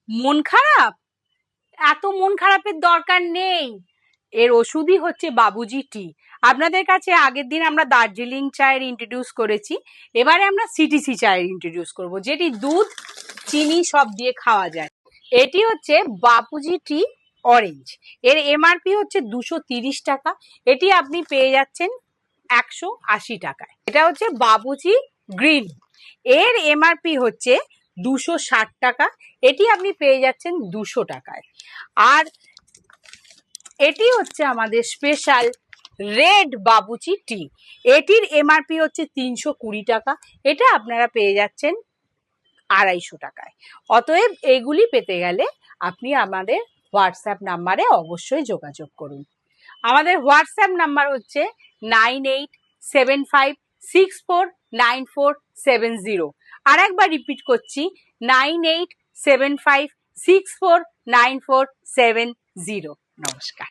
মন খারাপ? এত মন খারাপের দরকার নেই। এর ওষুধই হচ্ছে বাবুজি টি। আপনাদের কাছে আগের দিন আমরা দার্জিলিং চায়ের ইন্ট্রোডিউস করেছি, এবারে আমরা সিটিসি চায়ের ইন্ট্রোডিউস করব, যেটি দুধ চিনি সব দিয়ে খাওয়া যায়। এটি হচ্ছে বাবুজি টি অরেঞ্জ। এর এমআরপি হচ্ছে 230 টাকা, এটি আপনি পেয়ে যাচ্ছেন 180 টাকায়। এটা হচ্ছে বাবুজি গ্রিন, এর এমআরপি হচ্ছে 260 টাকা, এটি আপনি পেয়ে যাচ্ছেন 200 টাকায়। আর এটি হচ্ছে আমাদের স্পেশাল রেড বাবুচি টি, এটির এমআরপি হচ্ছে 320 টাকা, এটা আপনারা পেয়ে যাচ্ছেন 250 টাকায়। অতএব এগুলি পেতে গেলে আপনি আমাদের হোয়াটসঅ্যাপ নাম্বারে অবশ্যই যোগাযোগ করুন। আমাদের হোয়াটসঅ্যাপ নাম্বার হচ্ছে 9875649470। আর একবার রিপিট করছি, 9875649470। নমস্কার।